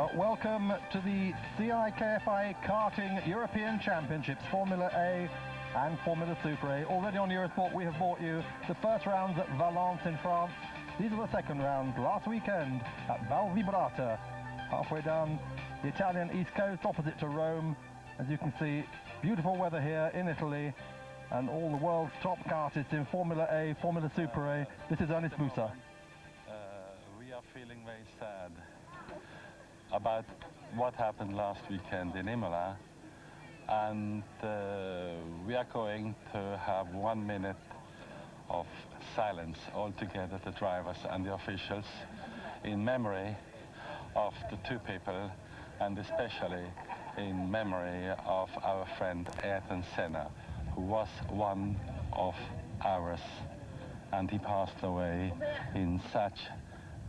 Well, welcome to the CIKFI Karting European Championships, Formula A and Formula Super A. Already on Eurosport, we have brought you the first rounds at Valence in France. These are the second rounds last weekend at Valvibrata, halfway down the Italian east coast, opposite to Rome. As you can see, beautiful weather here in Italy, and all the world's top kartists in Formula A, Formula Super A. This is Ernest Busa. We are feeling very sad about what happened last weekend in Imola, and we are going to have 1 minute of silence altogether, the drivers and the officials, in memory of the two people, and especially in memory of our friend Ayrton Senna, who was one of ours, and he passed away in such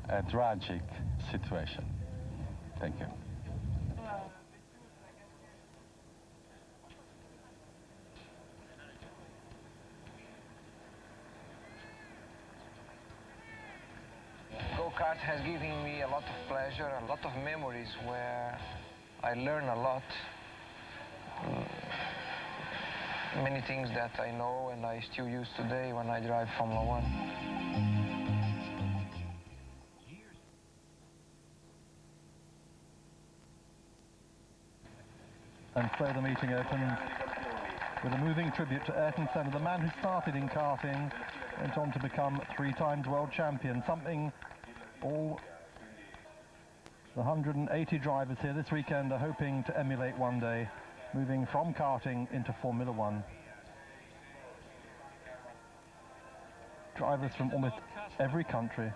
a tragic situation. Thank you. Go-kart has given me a lot of pleasure, a lot of memories where I learn a lot. Many things that I know and I still use today when I drive Formula One. And so the meeting opens with a moving tribute to Ayrton Senna, the man who started in karting, went on to become 3 times world champion, something all the 180 drivers here this weekend are hoping to emulate one day, moving from karting into Formula One. Drivers from almost every country.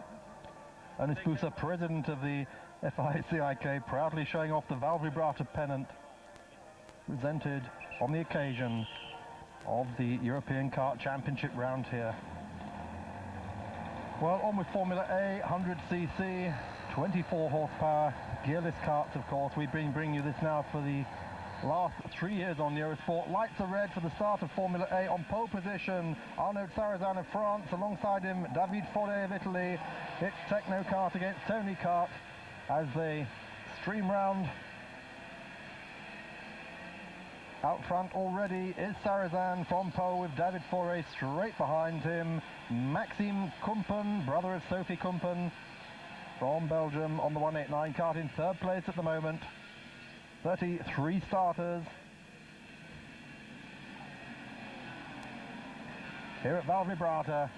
Ernest Busa, president of the FICIK, proudly showing off the Valvibrata pennant, presented on the occasion of the European Kart Championship round here. Well, on with Formula A, 100cc, 24 horsepower, gearless karts, of course. We've been bringing you this now for the last 3 years on Eurosport. Lights are red for the start of Formula A. On pole position, Arnaud Sarazan of France. Alongside him, David Foré of Italy. It's Techno Kart against Tony Kart as they stream round. Out front already is Sarazan from pole with David Foré straight behind him. Maxime Kumpen, brother of Sophie Kumpen, from Belgium on the 189 kart, in third place at the moment. 33 starters here at Valvibrata.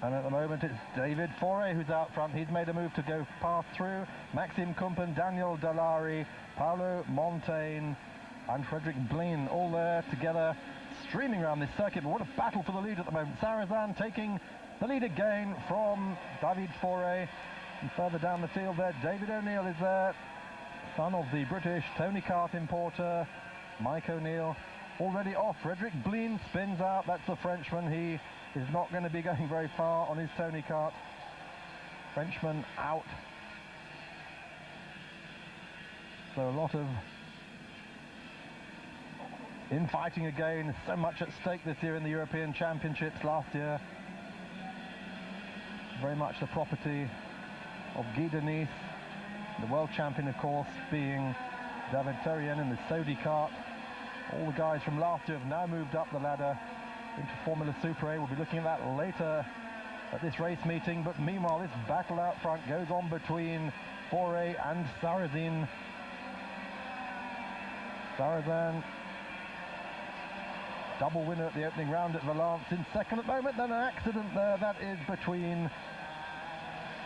And at the moment it's David Foré who's out front. He's made a move to go past through. Maxime Kumpen, Daniel Dallari, Paolo Montaigne and Frederick Blin all there together, streaming around this circuit. But what a battle for the lead at the moment. Sarazan taking the lead again from David Foré. And further down the field there, David O'Neill is there, son of the British Tony Kart importer, Mike O'Neill. Already off, Frederick Blin spins out. That's the Frenchman. He is not going to be going very far on his Tony Kart. Frenchman out. So a lot of infighting again. So much at stake this year in the European Championships. Last year, very much the property of Guy Denis, the world champion, of course, being David Ferrien in the Sodi kart. All the guys from last year have now moved up the ladder into Formula Super A. We'll be looking at that later at this race meeting. But meanwhile, this battle out front goes on between Foré and Sarazin. Sarazan, double winner at the opening round at Valence, in second at the moment. Then an accident there. That is between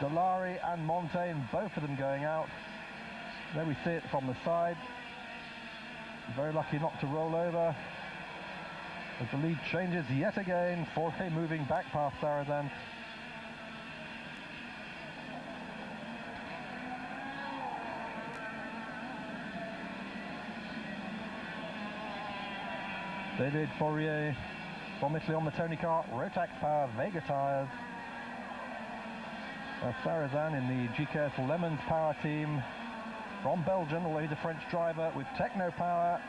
Dallari and Montaigne, both of them going out. There we see it from the side. Very lucky not to roll over. As the lead changes yet again, Foré moving back past Sarazan. David Foré from Italy on the Tony Kart, Rotax power, Vega tyres. Sarazan in the GKS Lemons power team from Belgium, although he's a French driver, with Techno power,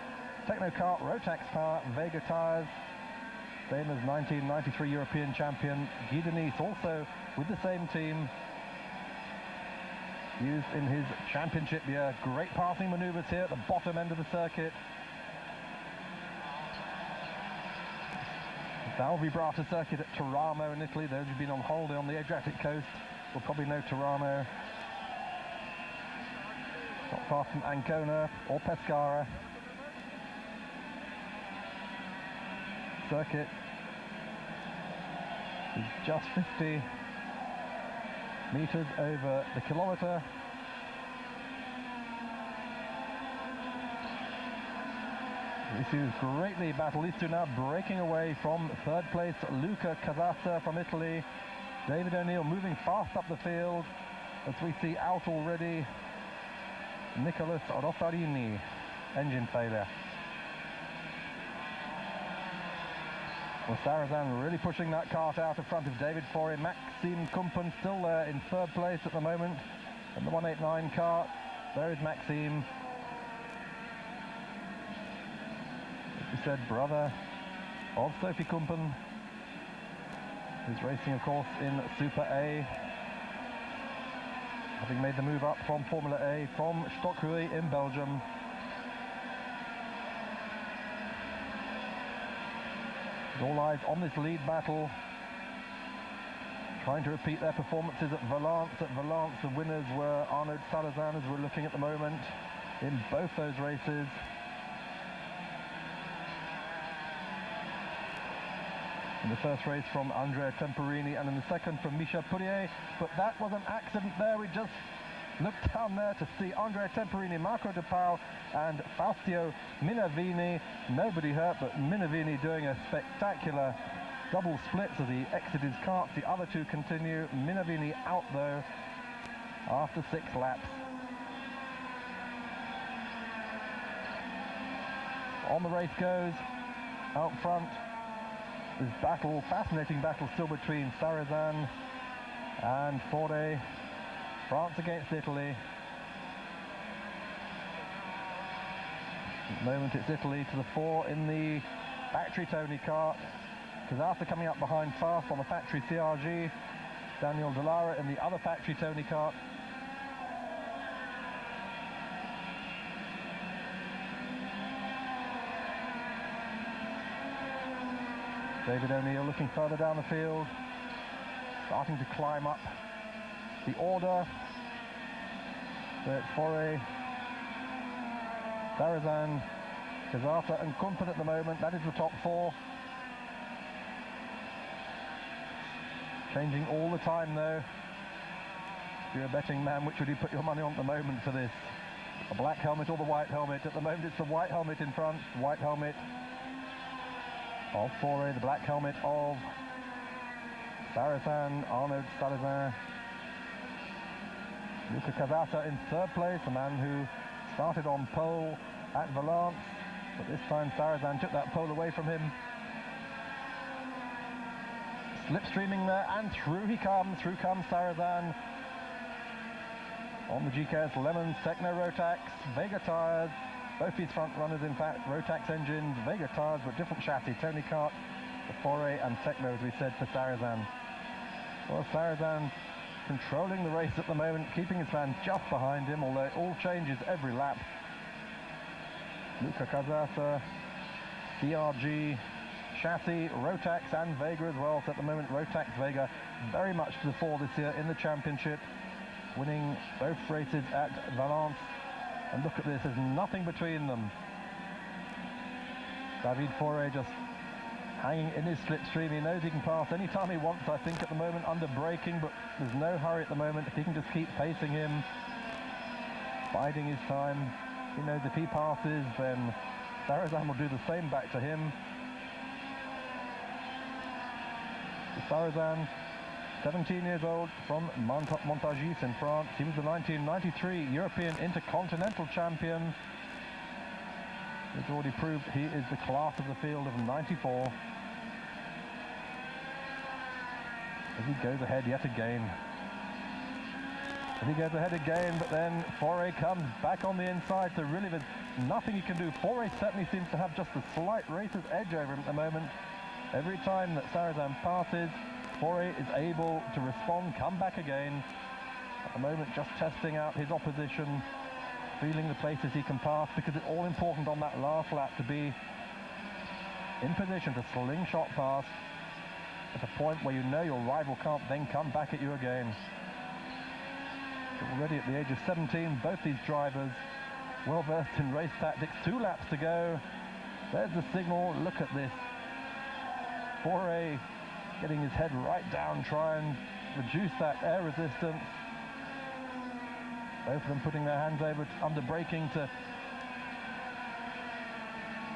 Techno Kart, Rotax power, Vega tyres. Same as 1993 European champion Guy Denis, also with the same team. used in his championship year. Great passing manoeuvres here at the bottom end of the circuit. Val Vibrata circuit at Teramo in Italy. Those who've been on holiday on the Adriatic coast will probably know Teramo. Not far from Ancona or Pescara. Circuit is just 50 meters over the kilometre. These two greatly battle. These two now breaking away from third place. Luca Casassa from Italy. David O'Neill moving fast up the field as we see out already Nicholas Rossarini. Engine failure. Well, Sarrazin really pushing that kart out in front of David Faure. Maxime Kumpen still there in third place at the moment in the 189 kart. There is Maxime. As we said, brother of Sophie Kumpen, who's racing, of course, in Super A, having made the move up from Formula A from Stockrui in Belgium. All eyes on this lead battle, trying to repeat their performances at Valence. At Valence, the winners were Arnaud Salazan, as we're looking at the moment, in both those races. In the first race from Andrea Temporini, and in the second from Misha Pourier. But that was an accident there. We just looked down there to see Andrea Temporini, Marco De Pau and Faustio Minervini. Nobody hurt, but Minervini doing a spectacular double split as he exited his karts. The other two continue. Minervini out though after 6 laps. On the race goes. Out front, this battle, fascinating battle still between Sarrazin and Faure. France against Italy. At the moment it's Italy to the fore in the factory Tony kart. Casassa coming up behind fast on the factory CRG. Daniel Delara in the other factory Tony kart. David O'Neill looking further down the field, starting to climb up the order. So it's Faure, Sarrazin, Casassa and Kumpen at the moment. That is the top 4. Changing all the time though. If you're a betting man, which would you put your money on at the moment for this? The black helmet or the white helmet? At the moment it's the white helmet in front. White helmet of Faure, the black helmet of Sarrazin, Arnaud Salazin. Luca Casassa in third place, a man who started on pole at Valence, but this time Sarrazin took that pole away from him. Slipstreaming there, and through comes Sarrazin. On the GKS Lemons, Techno Rotax, Vega tyres, both these front runners in fact, Rotax engines, Vega tyres but different chassis, Tony kart for Faure and Techno as we said for Sarrazin. Well, Sarrazin controlling the race at the moment, keeping his man just behind him, although it all changes every lap. Luca Casassa, CRG, chassis, Rotax and Vega as well. So at the moment Rotax Vega very much to the fore this year in the championship, winning both races at Valence. And look at this, there's nothing between them. David Faure just hanging in his slipstream. He knows he can pass anytime he wants, I think, at the moment, under braking, but there's no hurry at the moment. If he can just keep pacing him, biding his time, he knows if he passes, then Sarrazin will do the same back to him. Sarrazin, 17 years old, from Montargis in France. He was the 1993 European Intercontinental Champion. He's already proved he is the class of the field of 94. As he goes ahead yet again. But then Faure comes back on the inside, so really there's nothing he can do. Faure certainly seems to have just a slight racer's edge over him at the moment. Every time that Sarrazin passes, Faure is able to respond, come back again. At the moment, just testing out his opposition, feeling the places he can pass, because it's all important on that last lap to be in position to slingshot past at a point where you know your rival can't then come back at you again. Already at the age of 17, both these drivers well versed in race tactics. 2 laps to go. There's the signal. Look at this. Fa&Fsa getting his head right down, try and reduce that air resistance. Both of them putting their hands over under braking to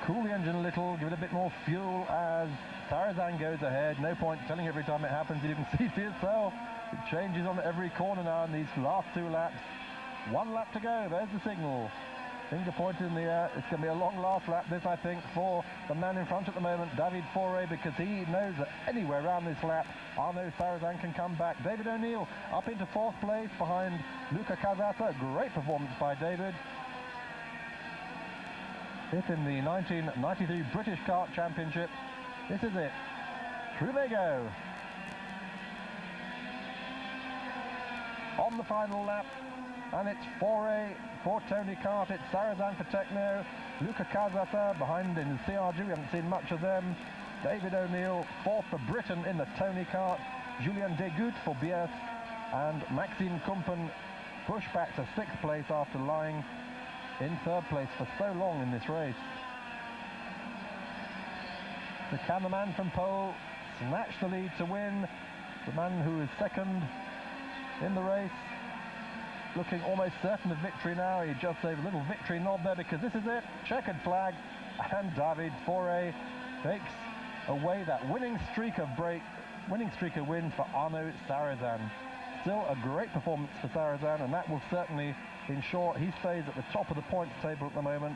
cool the engine a little, give it a bit more fuel as Sarrazin goes ahead. No point telling every time it happens. You can see for yourself. It changes on every corner now in these last 2 laps. 1 lap to go. There's the signal. Finger pointed in the air. It's going to be a long last lap, this, I think, for the man in front at the moment, David Fa&Fsa, because he knows that anywhere around this lap, Arnaud Sarrazin can come back. David O'Neill up into 4th place behind Luca Casasa. Great performance by David. 5th in the 1993 British Kart Championship. This is it. Through they go. On the final lap, and it's Fa&Fsa for Tony Kart, it's Sarrazin for Techno, Luca Casasa behind in the CRG, we haven't seen much of them, David O'Neill 4th for Britain in the Tony Kart, Julien Degout for BS, and Maxime Kumpen pushed back to 6th place after lying in 3rd place for so long in this race. The cameraman from pole snatched the lead to win, the man who is 2nd in the race, looking almost certain of victory now. He just gave a little victory nod there because this is it, checkered flag, and David Fa&Fsa takes away that winning streak of wins for Arnaud Sarrazin. Still a great performance for Sarrazin, and that will certainly ensure he stays at the top of the points table at the moment.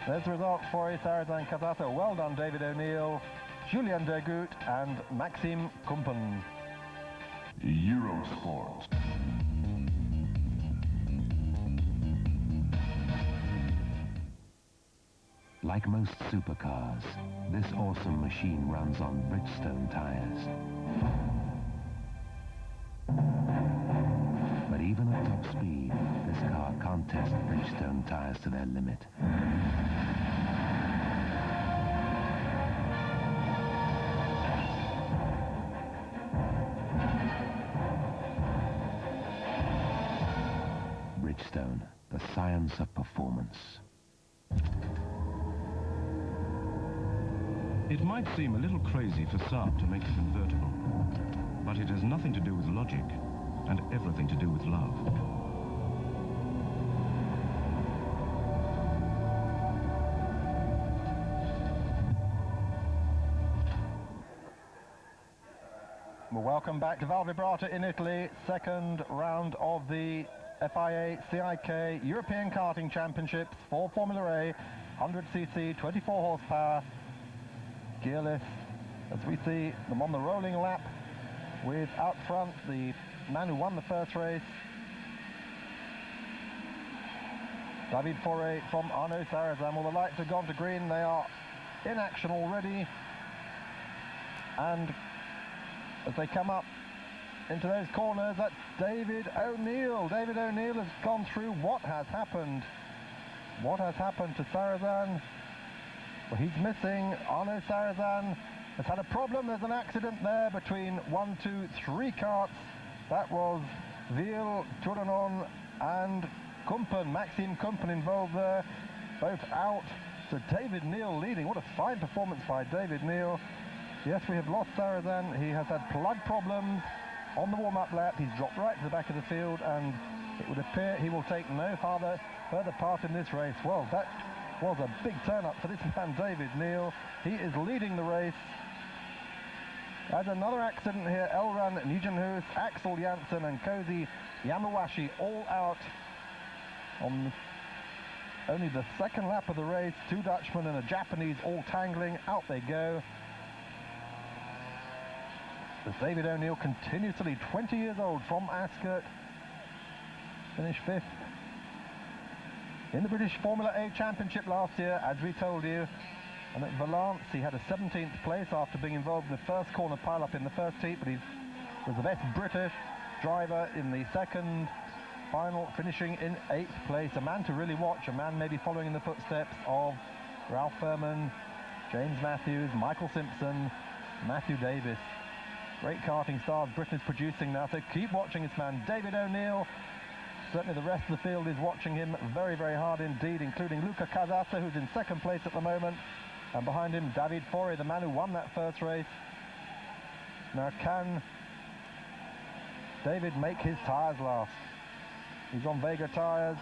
There's the result for Sarrazin, Casasa. Well done, David O'Neill, Julien Degout and Maxime Kumpen. Eurosport. Like most supercars, this awesome machine runs on Bridgestone tires. But even at top speed, this car can't test Bridgestone tires to their limit. Bridgestone, the science of performance. It might seem a little crazy for Saab to make a convertible, but it has nothing to do with logic and everything to do with love. Well, welcome back to Val Vibrata in Italy, 2nd round of the FIA CIK European Karting Championships for Formula A, 100cc, 24 horsepower, gearless, as we see them on the rolling lap with out front the man who won the first race, David Fa&Fsa from Arnaud Sarrazin. Well, the lights have gone to green, they are in action already, and as they come up into those corners, that's David O'Neill. David O'Neill has gone through. What has happened? What has happened to Sarrazin? Well, he's missing. Arnaud Sarrazin has had a problem. There's an accident there between 1, 2, 3 karts. That was Ville, Touranon and Kumpen, Maxime Kumpen involved there. Both out. So David Neal leading. What a fine performance by David Neal. Yes, we have lost Sarrazin. He has had plug problems on the warm-up lap. He's dropped right to the back of the field, and it would appear he will take no further part in this race. Well, that was a big turn-up for this man, David Neal. He is leading the race. There's another accident here. Elran Nijenhuis, Axel Janssen and Kozi Yamawashi all out on only the 2nd lap of the race. 2 Dutchmen and a Japanese all tangling. Out they go. As David O'Neill continues to lead, 20 years old from Ascot, finished 5th in the British Formula A Championship last year, as we told you. And at Valence, he had a 17th place after being involved in the first corner pile-up in the first heat, but he was the best British driver in the second final, finishing in 8th place. A man to really watch, a man maybe following in the footsteps of Ralph Furman, James Matthews, Michael Simpson, Matthew Davis. Great karting stars Britain is producing now, so keep watching this man, David O'Neill. Certainly the rest of the field is watching him very, very hard indeed, including Luca Casassa, who's in second place at the moment. And behind him, David Faure, the man who won that first race. Now, can David make his tyres last? He's on Vega tyres.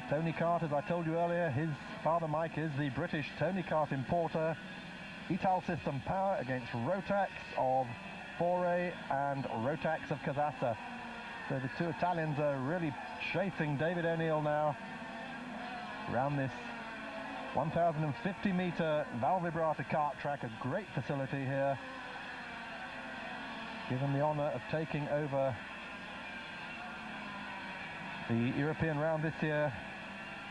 Tony Kart, as I told you earlier, his father Mike is the British Tony Kart importer. Ital System Power against Rotax of Faure and Rotax of Casassa. So the two Italians are really chasing David O'Neill now around this 1,050 metre Val Vibrata kart track, a great facility here. Given the honour of taking over the European round this year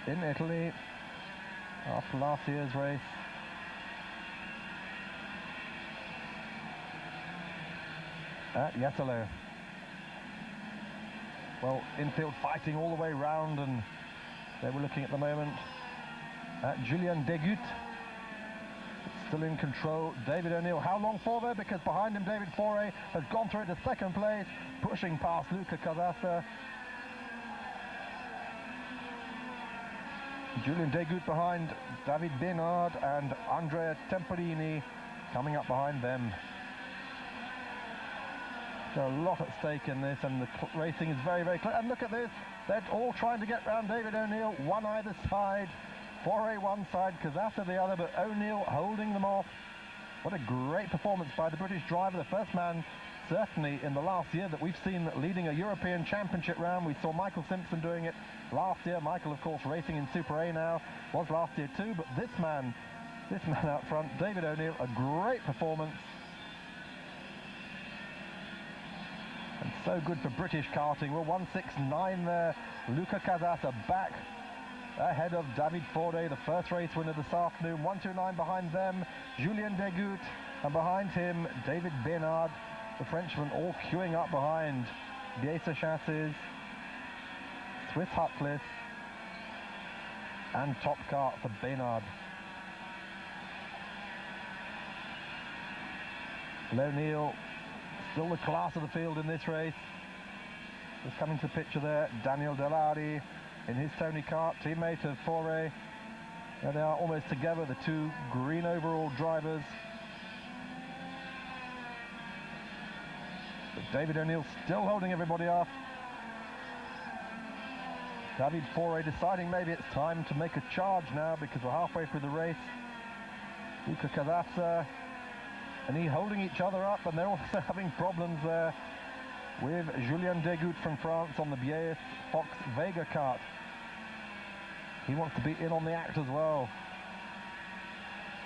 in Italy after last year's race. At Jesolo. Well, infield fighting all the way round, and they were looking at the moment at Julien Degut. Still in control, David O'Neill. How long for though? Because behind him, David Faure has gone through into second place, pushing past Luca Casassa. Julien Degut behind David Bénard, and Andrea Temperini coming up behind them. There's a lot at stake in this, and the racing is very, very clear. And look at this, they're all trying to get round David O'Neill, one either side. Faure one side, Casassa the other, but O'Neill holding them off. What a great performance by the British driver, the first man certainly in the last year that we've seen leading a European Championship round. We saw Michael Simpson doing it last year. Michael, of course, racing in Super A now, was last year too, but this man out front, David O'Neill, a great performance. And so good for British karting. We're 169 there. Luca Casassa back ahead of David Faure, the first race winner this afternoon. 129 behind them, Julien Degut, and behind him, David Bénard, the Frenchman, all queuing up behind Biesa Chassis, Swiss Hutcliffe, and Top Kart for Bénard. O'Neill, still the class of the field in this race. Just coming to the picture there, Daniel Delari in his Tony Kart, teammate of Faure. There they are almost together, the two green overall drivers. But David O'Neill still holding everybody off. David Faure deciding maybe it's time to make a charge now because we're halfway through the race. Luca Casassa and he holding each other up, and they're also having problems there with Julien Degut from France on the BAS Fox Vega kart. He wants to be in on the act as well.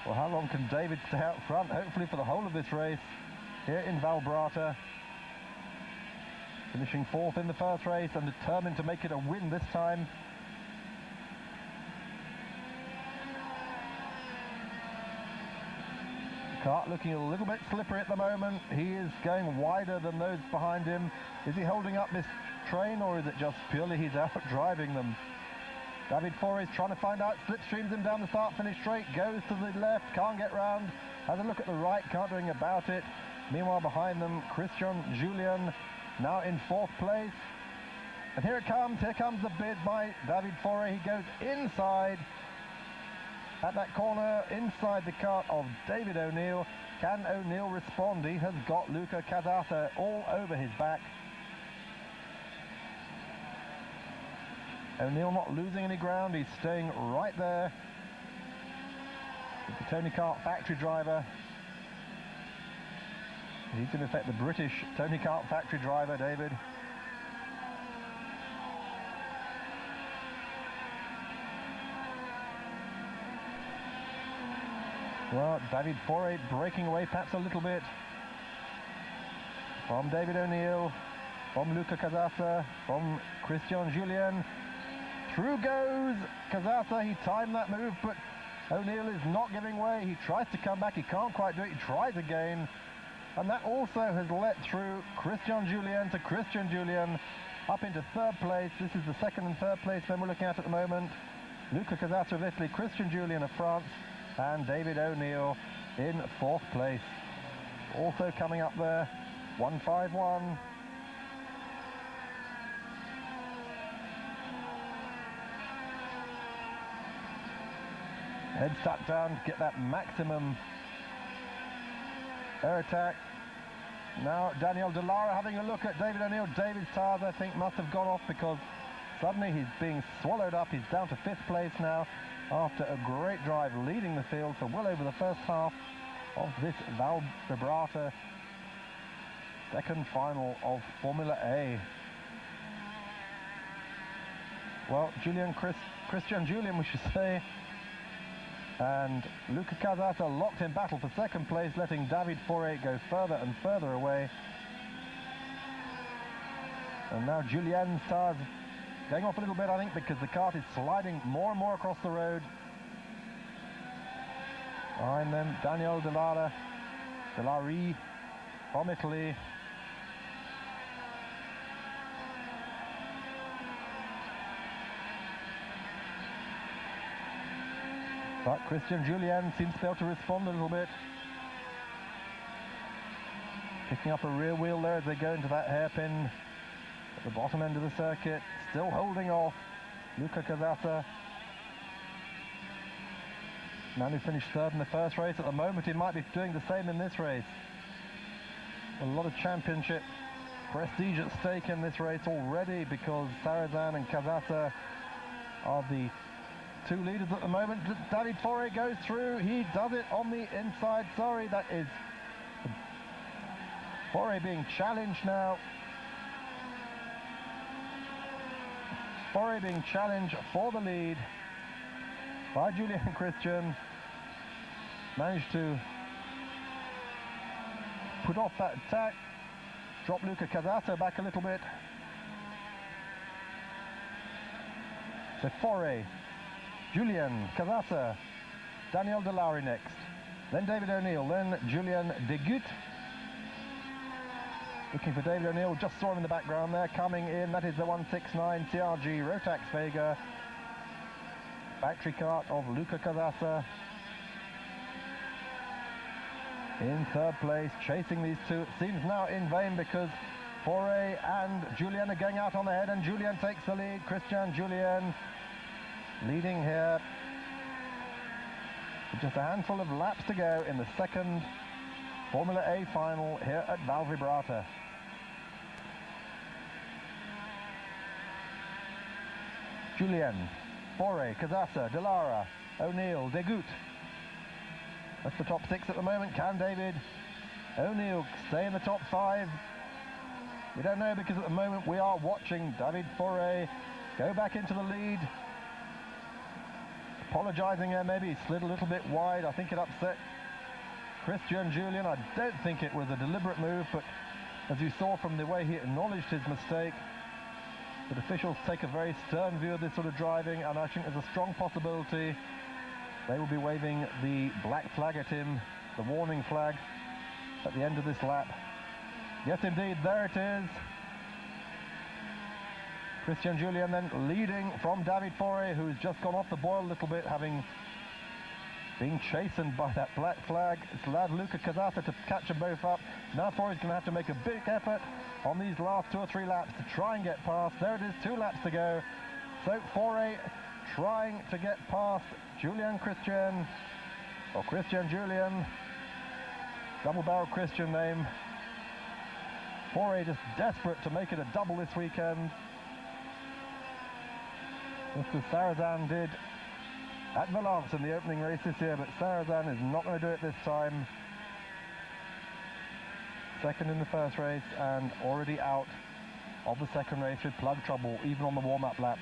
Well, how long can David stay out front? Hopefully for the whole of this race here in Valbrata. Finishing fourth in the first race and determined to make it a win this time. Kart looking a little bit slippery at the moment. He is going wider than those behind him. Is he holding up this train, or is it just purely he's out driving them? David Faure is trying to find out, slipstreams him down the start-finish straight, goes to the left, can't get round, has a look at the right, can't do anything about it. Meanwhile behind them, Christian Julien now in fourth place. And here comes the bid by David Faure. He goes inside at that corner, inside the kart of David O'Neill. Can O'Neill respond? He has got Luca Casassa all over his back. O'Neill not losing any ground, he's staying right there with the Tony Kart factory driver. He's in effect the British Tony Kart factory driver, David. Well, David Faure breaking away perhaps a little bit from David O'Neill, from Luca Casassa, from Christian Julien. Through goes Casassa. He timed that move, but O'Neill is not giving way. He tries to come back. He can't quite do it. He tries again. And that also has let through Christian Julien to Christian Julien up into third place. This is the second and third place men we're looking at the moment. Luca Casata of Italy, Christian Julien of France, and David O'Neill in fourth place. Also coming up there, 151. Head stuck down to get that maximum air attack. Now Daniel Delara having a look at David O'Neill. David's tires, I think, must have gone off because suddenly he's being swallowed up. He's down to fifth place now after a great drive leading the field for well over the first half of this Val Vibrata second final of Formula A. Well, Christian Julien, we should say, and Luca Casata locked in battle for second place, letting David Faure go further and further away. And now Julien's tires going off a little bit, I think, because the kart is sliding more and more across the road. Behind them, Daniel Delari from Italy. But Christian Julien seems to be able to respond a little bit. Picking up a rear wheel there as they go into that hairpin at the bottom end of the circuit. Still holding off Luca Casata. Man who finished third in the first race. At the moment he might be doing the same in this race. A lot of championship prestige at stake in this race already because Sarrazin and Casata are the two leaders at the moment. David Faure goes through. He does it on the inside. Sorry, that is Faure being challenged now. Faure being challenged for the lead by Julien Christian. Managed to put off that attack. Drop Luca Casata back a little bit. So Faure, Julien Casata, Daniel Delari next. Then David O'Neill, then Julien Degut. Looking for David O'Neill, just saw him in the background there, coming in. That is the 169 TRG Rotax Vega. Factory kart of Luca Casata. In third place, chasing these two. It seems now in vain because Faure and Julien are going out on the head, and Julien takes the lead. Christian Julien leading here. With just a handful of laps to go in the second Formula A final here at Val Vibrata. Julien, Faure, Casata, Delara, O'Neill, Degut. That's the top six at the moment. Can David O'Neill stay in the top five? We don't know because at the moment we are watching David Faure go back into the lead. Apologising there, maybe he slid a little bit wide. I think it upset Christian Julien. I don't think it was a deliberate move, but as you saw from the way he acknowledged his mistake, the officials take a very stern view of this sort of driving, and I think there's a strong possibility they will be waving the black flag at him, the warning flag, at the end of this lap. Yes, indeed, there it is. Christian Julien then leading from David Faure, who's just gone off the boil a little bit, having been chastened by that black flag. It's allowed Luca Casata to catch them both up. Now Faure's going to have to make a big effort on these last 2 or 3 laps to try and get past. There it is, 2 laps to go. So Faure trying to get past Julien Christian, or Christian Julien, double-barrel Christian name. Faure just desperate to make it a double this weekend, just as Sarrazin did at Valence in the opening race this year, but Sarrazin is not going to do it this time. Second in the first race and already out of the second race with plug trouble, even on the warm-up lap.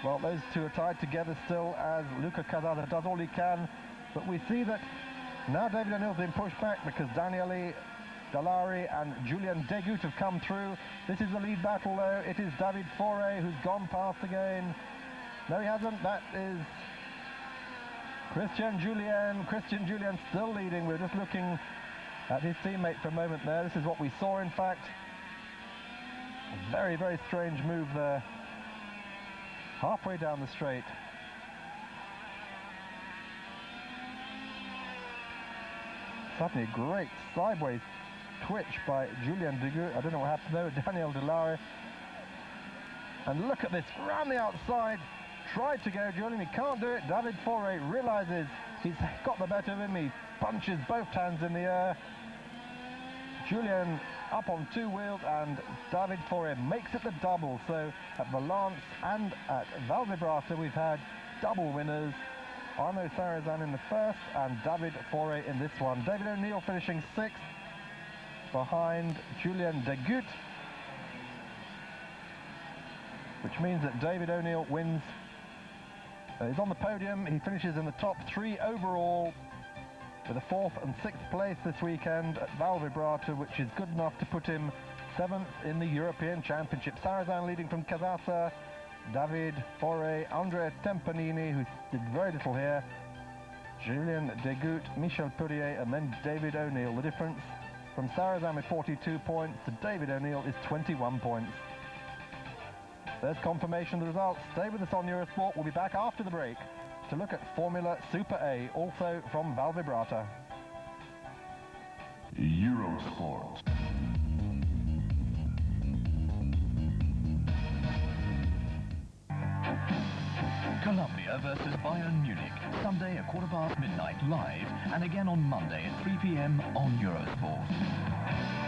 Well, those two are tied together still as Luca Casata does all he can, but we see that now David O'Neill's been pushed back because Daniele Dalari and Julien Degut have come through. This is the lead battle though. It is David Faure who's gone past again. No, he hasn't. That is Christian Julian still leading. We're just looking at his teammate for a moment there. This is what we saw, in fact. A very, very strange move there. Halfway down the straight. Suddenly a great sideways twitch by Julien Degout. I don't know what happened there with Daniel Delary. And look at this, round the outside. Tried to go Julien, he can't do it. David Faure realizes he's got the better of him. He punches both hands in the air. Julien up on two wheels, and David Faure makes it the double. So at Valence and at Val Vibrata we've had double winners. Arnaud Sarrazin in the first and David Faure in this one. David O'Neill finishing sixth behind Julien Degout, which means that David O'Neill wins. He's on the podium. He finishes in the top three overall, with a fourth and sixth place this weekend at Val Vibrata, which is good enough to put him seventh in the European Championship. Sarrazin leading from Casassa, David Faure, Andrea Tempanini, who did very little here, Julien Degout, Michel Poirier, and then David O'Neill. The difference from Sarrazin with 42 points to David O'Neill is 21 points. There's confirmation of the results. Stay with us on Eurosport. We'll be back after the break to look at Formula Super A, also from Val Vibrata. Eurosport. Colombia versus Bayern Munich, Sunday at midnight live, and again on Monday at 3 p.m. on Eurosport.